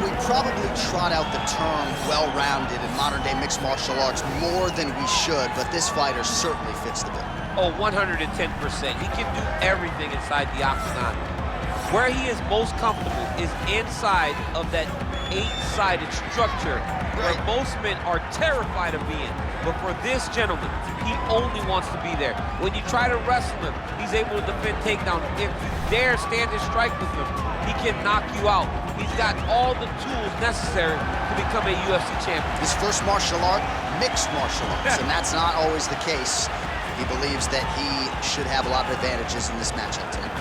we probably trot out the term well-rounded in modern-day mixed martial arts more than we should, but this fighter certainly fits the bill. Oh, 110%. He can do everything inside the octagon. Where he is most comfortable is inside of that 8-sided structure where most men are terrified of being. But for this gentleman, he only wants to be there. When you try to wrestle him, he's able to defend takedown. If you dare stand and strike with him, he can knock you out. He's got all the tools necessary to become a UFC champion. His first martial art, mixed martial arts, and that's not always the case. He believes that he should have a lot of advantages in this matchup tonight.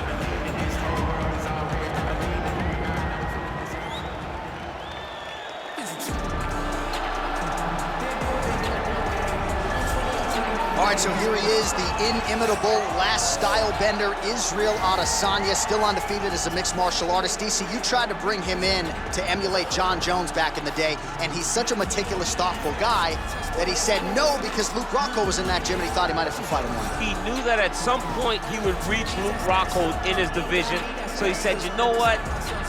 All right, so here he is, the inimitable last style bender, Israel Adesanya, still undefeated as a mixed martial artist. DC, you tried to bring him in to emulate John Jones back in the day, and he's such a meticulous, thoughtful guy that he said no because Luke Rockhold was in that gym and he thought he might have to fight him one day. He knew that at some point he would reach Luke Rockhold in his division, so he said, you know what?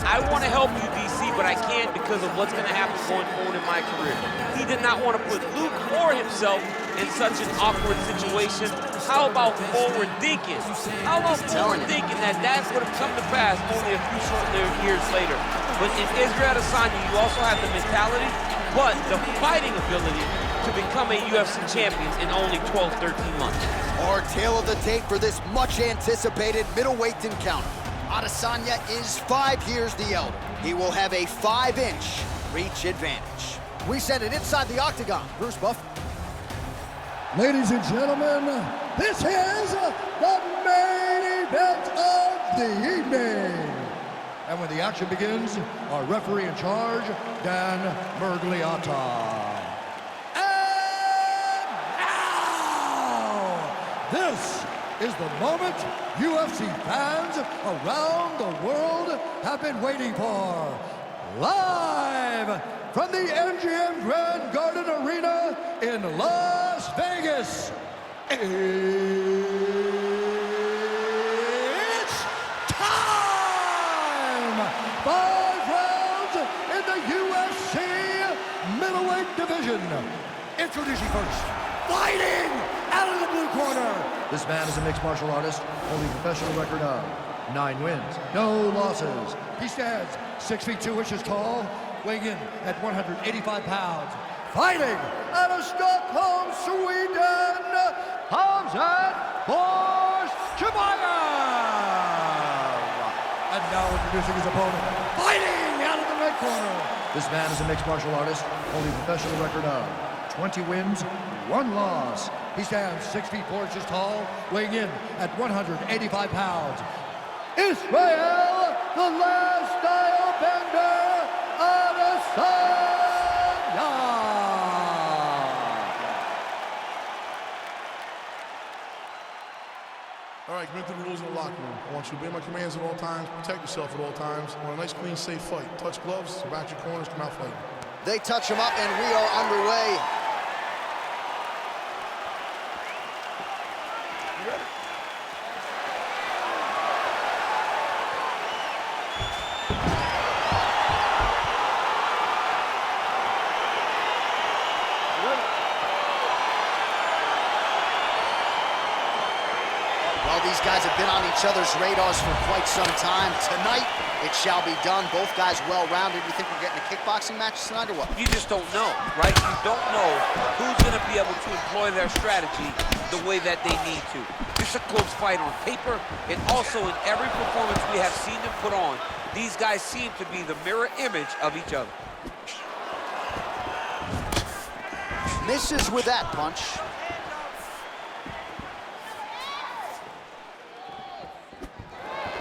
I want to help you, DC, but I can't because of what's going to happen going forward in my career. He did not want to put Luke or himself in such an awkward situation. How about forward thinking? How about forward thinking that would have come to pass only a few short years later? But in Israel Adesanya, you also have the mentality, but the fighting ability to become a UFC champion in only 12, 13 months. Our tale of the tape for this much-anticipated middleweight encounter. Adesanya is 5 years the elder. He will have a 5-inch reach advantage. We send it inside the octagon. Bruce Buff. Ladies and gentlemen, this is the main event of the evening. And when the action begins, our referee in charge, Dan Mergliata. And now, this is the moment UFC fans around the world have been waiting for. Live from the MGM Grand Garden Arena in Las Vegas, it's time! 5 rounds in the UFC middleweight division. Introducing first, fighting out of the blue corner. This man is a mixed martial artist, holding a professional record of 9 wins, no losses. He stands 6 feet 2 inches tall, weighing in at 185 pounds. Fighting out of Stockholm, Sweden, Khamzat Chimaev. And now introducing his opponent, fighting out of the red corner. This man is a mixed martial artist, holding a professional record of 20 wins, 1 loss. He stands 6 feet 4 inches tall, weighing in at 185 pounds. Israel, the last style bender, Adesanya. All right, commit to the rules in the locker room. I want you to obey my commands at all times, protect yourself at all times. I want a nice, clean, safe fight. Touch gloves, back your corners, come out fighting. They touch him up and we are underway. You ready? Well, these guys have been on each other's radars for quite some time. Tonight, it shall be done. Both guys well-rounded. You think we're getting a kickboxing match tonight or what? You just don't know, right? You don't know who's going to be able to employ their strategy the way that they need to. It's a close fight on paper, and also in every performance we have seen them put on, these guys seem to be the mirror image of each other. Misses with that punch.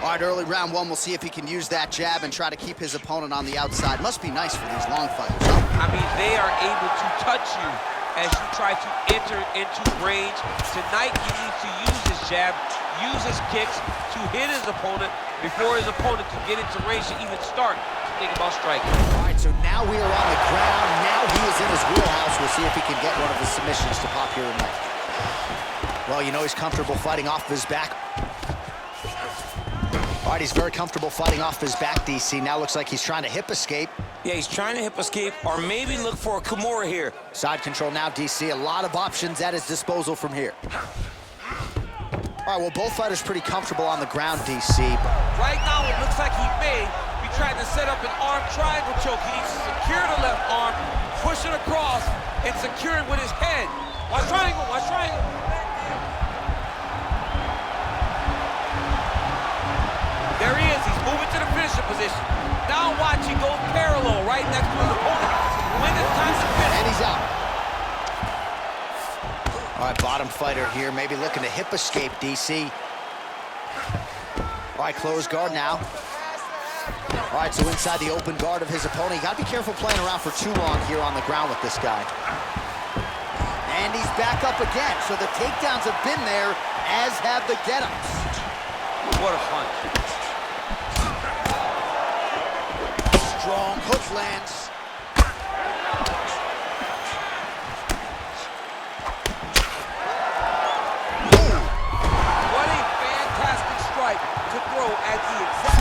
All right, early round 1, we'll see if he can use that jab and try to keep his opponent on the outside. Must be nice for these long fighters, huh? I mean, they are able to touch you as you try to enter into range. Tonight, he needs to use his jab, use his kicks to hit his opponent before his opponent can get into range to even start to think about striking. All right, so now we are on the ground. Now he is in his wheelhouse. We'll see if he can get one of his submissions to pop here tonight. Well, you know he's comfortable fighting off his back. All right, he's very comfortable fighting off his back, DC. Now looks like he's trying to hip escape. Yeah, he's trying to hip escape or maybe look for a Kimura here. Side control now, DC. A lot of options at his disposal from here. All right, well, both fighters pretty comfortable on the ground, DC. Right now, it looks like he may be trying to set up an arm triangle choke. He needs to secure the left arm, push it across, and secure it with his head. Watch triangle, watch triangle. There he is, he's moving to the finisher position. Now watch, he goes parallel right next to his opponent. When it's time to finish. And he's out. All right, bottom fighter here, maybe looking to hip escape, DC. All right, closed guard now. All right, so inside the open guard of his opponent. You gotta be careful playing around for too long here on the ground with this guy. And he's back up again. So the takedowns have been there, as have the get-ups. What a punch. Strong hook lands. What a fantastic strike to throw at the exact...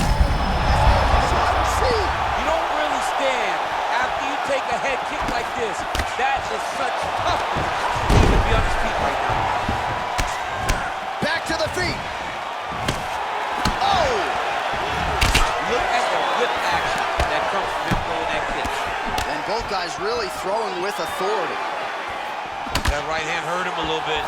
You don't really stand after you take a head kick like this. That is such toughness to even be on his feet right now. Back to the feet. Oh! Look at the whip action that comes from him throwing that kick. And both guys really throwing with authority. That right hand hurt him a little bit.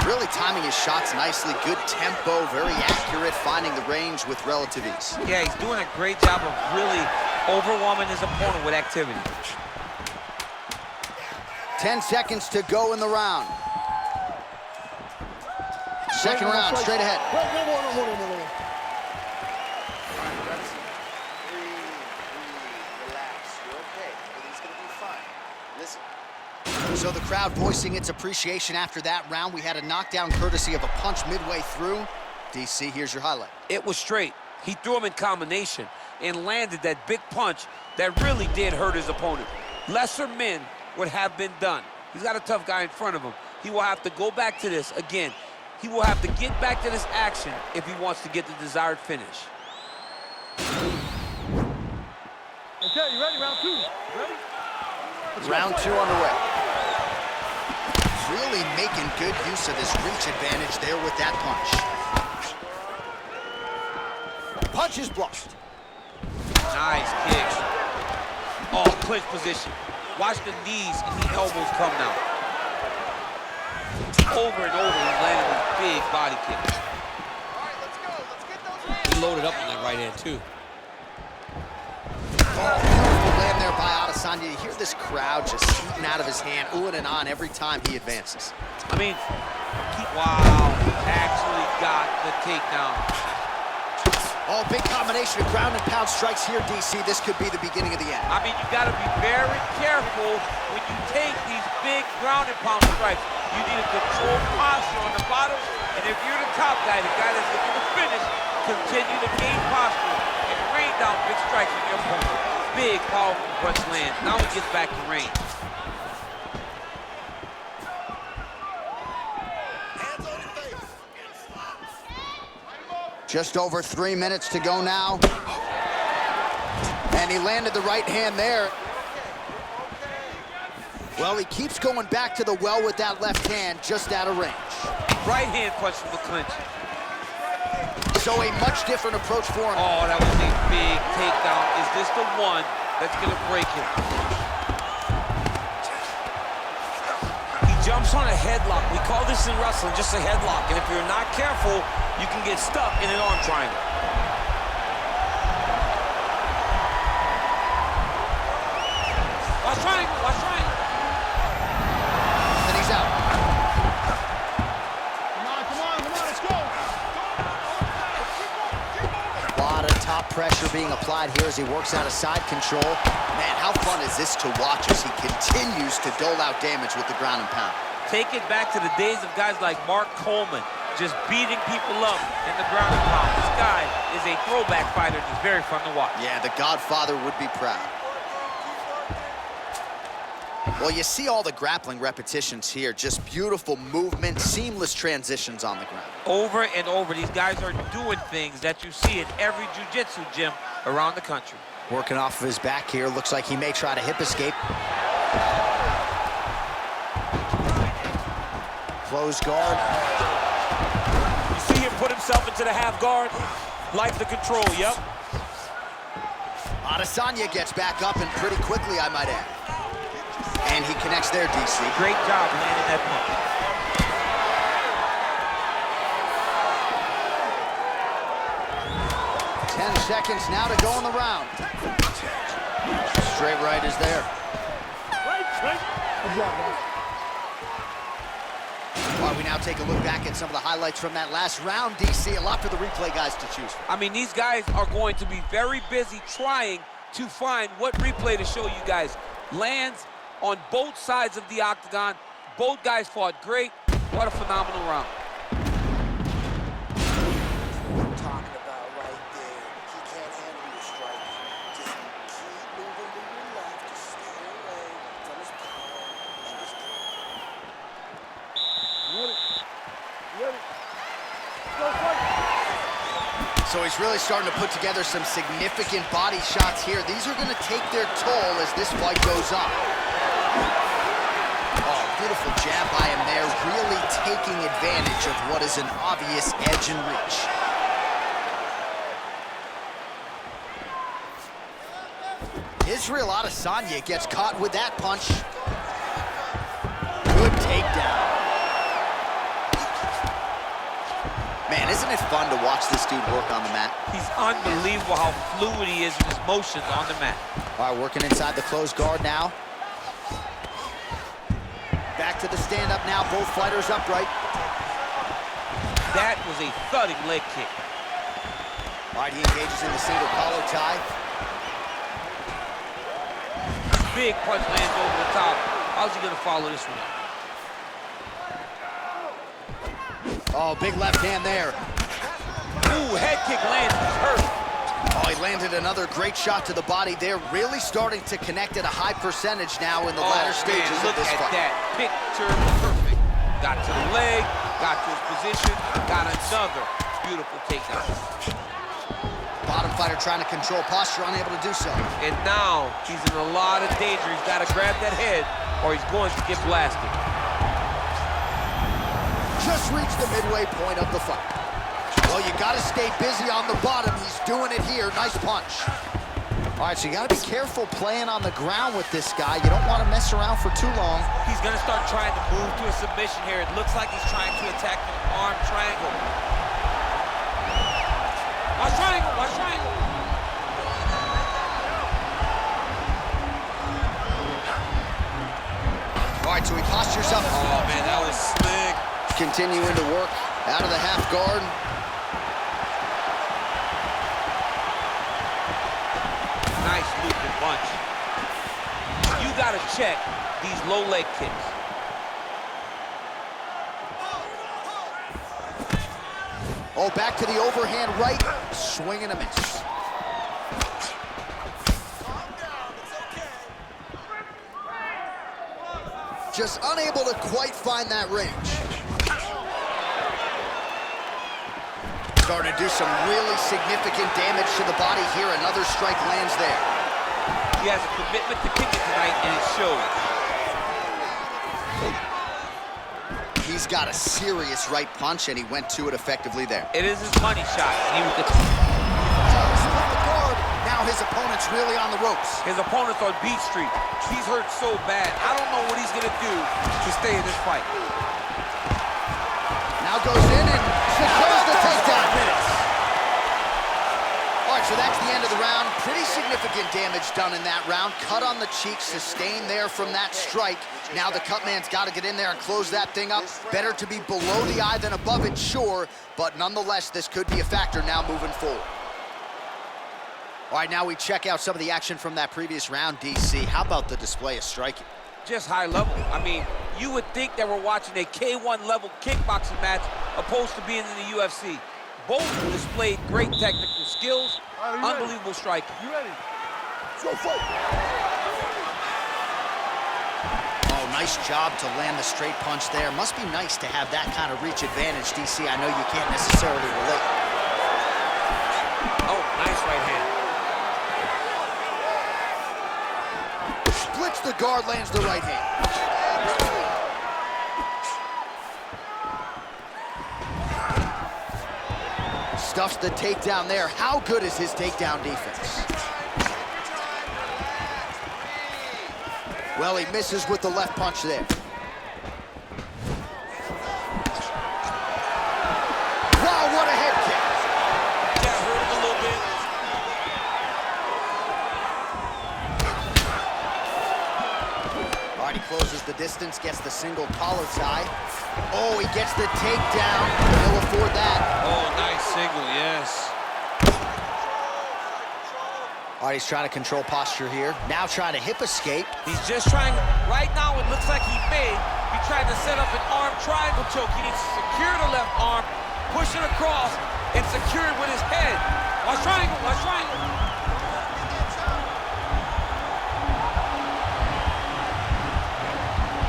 Really timing his shots nicely. Good tempo, very accurate, finding the range with relative ease. Yeah, he's doing a great job of really overwhelming his opponent with activity. 10 seconds to go in the round. Second round, straight ahead. So the crowd voicing its appreciation after that round. We had a knockdown courtesy of a punch midway through. DC, here's your highlight. It was straight. He threw him in combination and landed that big punch that really did hurt his opponent. Lesser men would have been done. He's got a tough guy in front of him. He will have to go back to this again. He will have to get back to this action if he wants to get the desired finish. Okay, you ready? Round two. Ready? Round two underway. Really making good use of his reach advantage there with that punch. Punch is blocked. Nice kick. Oh, clinch position. Watch the knees and the elbows come now. Over and over, he's landing these big body kicks. All right, let's go. Let's get those hands. He loaded up on that right hand, too. Oh, beautiful land there by Adesanya. You hear this crowd just eating out of his hand, oohing and on every time he advances. I mean, wow, he actually got the takedown. Oh, big combination of ground and pound strikes here, DC. This could be the beginning of the end. I mean, you gotta be very careful when you take these big ground and pound strikes. You need a controlled posture on the bottom, and if you're the top guy, the guy that's looking to finish, continue to gain posture and rain down big strikes on your opponent. Big, powerful punch lands. Now he gets back to range. Just over 3 minutes to go now. And he landed the right hand there. Well, he keeps going back to the well with that left hand, just out of range. Right hand punch from the clinch. So a much different approach for him. Oh, that was a big takedown. Is this the one that's gonna break him? He jumps on a headlock. We call this in wrestling just a headlock. And if you're not careful, you can get stuck in an arm triangle. Watch triangle, watch triangle. And he's out. Come on, let's go. A lot of top pressure being applied here as he works out of side control. Man, how fun is this to watch as he continues to dole out damage with the ground and pound. Take it back to the days of guys like Mark Coleman, just beating people up in the ground and pound. This guy is a throwback fighter that's very fun to watch. Yeah, the Godfather would be proud. Well, you see all the grappling repetitions here. Just beautiful movement, seamless transitions on the ground. Over and over, these guys are doing things that you see in every jiu-jitsu gym around the country. Working off of his back here. Looks like he may try to hip escape. Close guard. You see him put himself into the half guard. Like the control, yep. Adesanya gets back up and pretty quickly, I might add. And he connects there, DC. Great job landing that punch. 10 seconds now to go in the round. Straight right is there. While we now take a look back at some of the highlights from that last round, DC, a lot for the replay guys to choose from. I mean, these guys are going to be very busy trying to find what replay to show you guys. Lands on both sides of the octagon. Both guys fought great. What a phenomenal round. Talking about right there. He can't handle your strike. Just keep moving to your left. Just stay away from his power and his So he's really starting to put together some significant body shots here. These are going to take their toll as this fight goes on. Oh, beautiful jab by him there, really taking advantage of what is an obvious edge and reach. Israel Adesanya gets caught with that punch. Good takedown. Man, isn't it fun to watch this dude work on the mat? He's unbelievable how fluid he is in his motions on the mat. All right, working inside the closed guard now. Back to the stand-up now, both fighters upright. That was a thudding leg kick. All right, he engages in the single collar tie. Big punch lands over the top. How's he gonna follow this one up? Oh, big left hand there. Ooh, head kick lands, he's hurt. Oh, he landed another great shot to the body there, really starting to connect at a high percentage now in the latter stages of this fight. Look at that, picture perfect. Got to the leg, got to his position, got another beautiful takedown. Bottom fighter trying to control posture, unable to do so. And now he's in a lot of danger. He's got to grab that head or he's going to get blasted. Just reached the midway point of the fight. Well, you got to stay busy on the bottom. He's doing it here. Nice punch. All right, so you got to be careful playing on the ground with this guy. You don't want to mess around for too long. He's going to start trying to move to a submission here. It looks like he's trying to attack the arm triangle. Watch triangle, watch triangle. All right, so he postures up. Oh, man, that was slick. Continuing to work out of the half guard. Nice looping punch. You got to check these low leg kicks. Oh, back to the overhand right. Swing and a miss. Just unable to quite find that range. Starting to do some really significant damage to the body here. Another strike lands there. He has a commitment to kicking tonight, and it shows. He's got a serious right punch, and he went to it effectively there. It is his money shot, and he was the... Split the guard. Now his opponent's really on the ropes. His opponent's on Beat Street. He's hurt so bad. I don't know what he's gonna do to stay in this fight. Now goes in and secures the takedown. All right, so that's the end of the round. Pretty significant damage done in that round. Cut on the cheek, sustained there from that strike. Now the cut man's got to get in there and close that thing up. Better to be below the eye than above it, sure, but nonetheless, this could be a factor now moving forward. All right, now we check out some of the action from that previous round, DC. How about the display of striking? Just high level. I mean, you would think that we're watching a K1 level kickboxing match opposed to being in the UFC. Both displayed great technical skills, unbelievable striking. You ready? Let's go fight. Oh, nice job to land the straight punch there. Must be nice to have that kind of reach advantage, DC. I know you can't necessarily relate. Oh, nice right hand. the guard, lands the right hand. Stuffs the takedown there. How good is his takedown defense? Well, he misses with the left punch there. Wow, what a head kick. That hurt him a little bit. All right, he closes the distance, gets the single collar tie. Oh, he gets the takedown. He'll afford that. Oh, nice single, yes. All right, he's trying to control posture here. Now trying to hip escape. He's just trying, right now it looks like he may be trying to set up an arm triangle choke. He needs to secure the left arm, push it across, and secure it with his head. Watch triangle, watch triangle.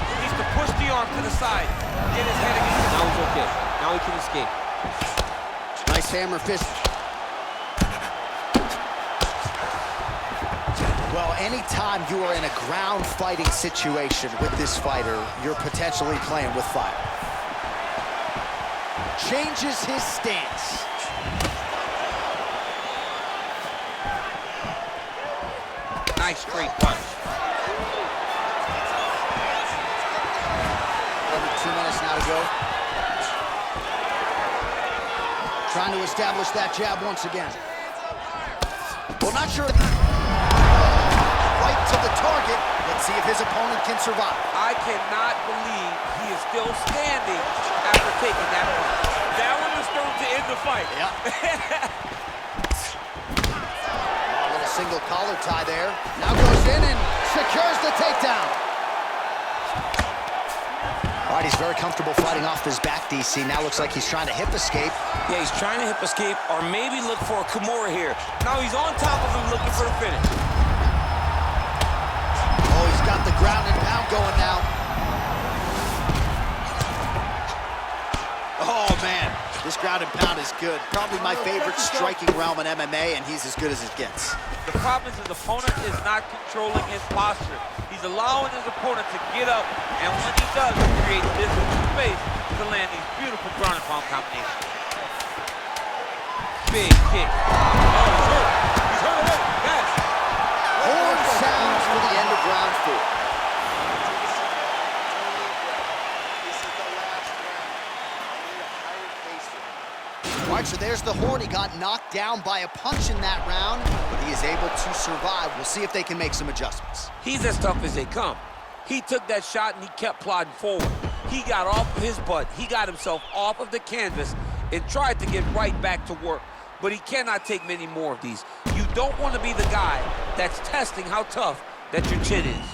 He needs to push the arm to the side, get his head against it. Now he's okay. Now he can escape. Nice hammer fist. Well, anytime you are in a ground fighting situation with this fighter, you're potentially playing with fire. Changes his stance. Nice straight punch. Under 2 minutes now to go. Trying to establish that jab once again. Well, not sure. Right to the target. Let's see if his opponent can survive. I cannot believe he is still standing after taking that punch. That one was thrown to end the fight. Yeah. A little single collar tie there. Now goes in and secures the takedown. All right, he's very comfortable fighting off his back, DC. Now looks like he's trying to hip escape. Yeah, he's trying to hip escape or maybe look for a Kimura here. Now he's on top of him looking for the finish. Oh, he's got the ground and pound going now. Oh, man. This ground and pound is good. Probably my favorite striking realm in MMA, and he's as good as it gets. The problem is his opponent is not controlling his posture. He's allowing his opponent to get up, and when he does, he creates distance and space to land these beautiful ground and pound combinations. Big kick. Oh, he's hurt. He's hurt already. Yes. Horn sounds for the end of round 4. All right, so there's the horn. He got knocked down by a punch in that round, but he is able to survive. We'll see if they can make some adjustments. He's as tough as they come. He took that shot and he kept plodding forward. He got off of his butt. He got himself off of the canvas and tried to get right back to work. But he cannot take many more of these. You don't want to be the guy that's testing how tough that your chin is.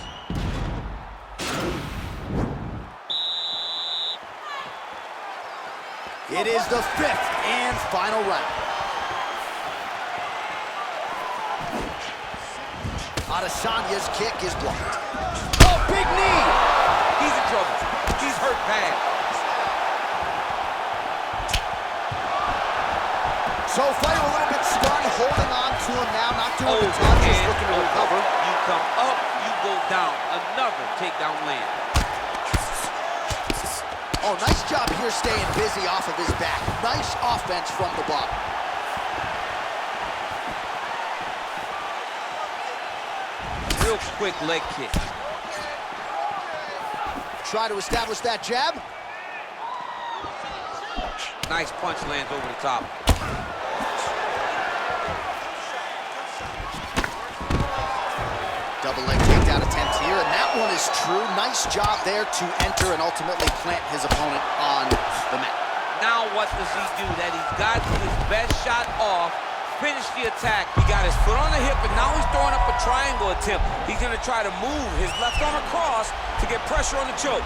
It is the 5th and final round. Adesanya's kick is blocked. Oh, big knee! He's in trouble. He's hurt bad. So fighter a little bit stunned, holding on to him now, not doing the touch, just looking to recover. You come up, you go down. Another takedown land. Oh, nice job here staying busy off of his back. Nice offense from the bottom. Real quick leg kick. Try to establish that jab. Nice punch lands over the top. Double leg takedown attempt here, and that one is true. Nice job there to enter and ultimately plant his opponent on the mat. Now what does he do? That he's got his best shot off, finish the attack. He got his foot on the hip, and now he's throwing up a triangle attempt. He's gonna try to move his left arm across to get pressure on the choke.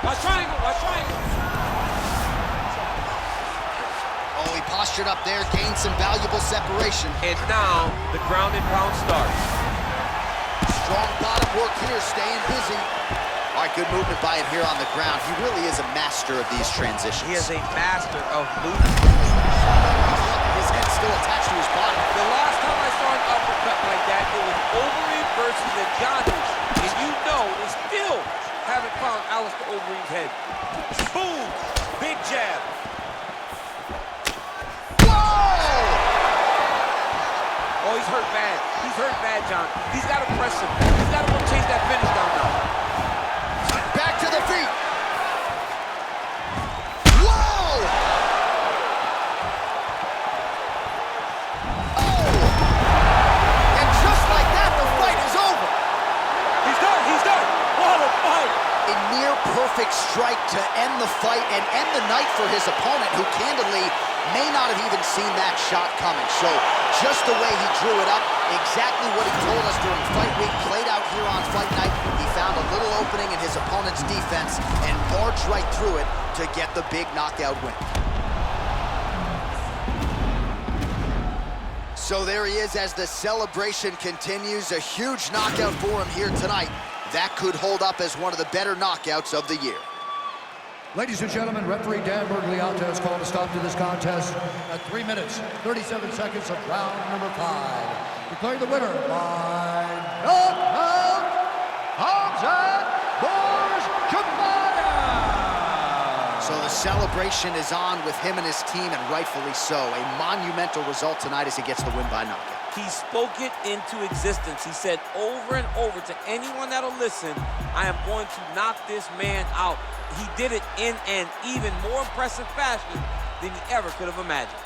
Watch triangle, watch triangle. Oh, he postured up there, gained some valuable separation. And now the ground and pound starts. Strong bottom work here, staying busy. All right, good movement by him here on the ground. He really is a master of these transitions. He is a master of movement. his head still attached to his body. The last time I saw an uppercut like that, it was Overeem versus Adesanya. And you know they still haven't found Alistair Overeem's head. Boom! Big jab. Oh, he's hurt bad. He's hurt bad, John. He's got to press him. He's got to go chase that finish down now. Back to the feet. Whoa! Oh! And just like that, the fight is over. He's done. He's done. What a fight. A near perfect strike to end the fight and end the night for his opponent, who candidly may not have even seen that shot coming. So just the way he drew it up, exactly what he told us during fight week, played out here on fight night. He found a little opening in his opponent's defense and barged right through it to get the big knockout win. So there he is as the celebration continues. A huge knockout for him here tonight. That could hold up as one of the better knockouts of the year. Ladies and gentlemen, referee Dan Bergliata has called a stop to this contest at 3 minutes, 37 seconds of round number 5. Declaring the winner by knockout, Khamzat Chimaev. So the celebration is on with him and his team, and rightfully so. A monumental result tonight as he gets the win by knockout. He spoke it into existence. He said over and over to anyone that'll listen, I am going to knock this man out. He did it in an even more impressive fashion than he ever could have imagined.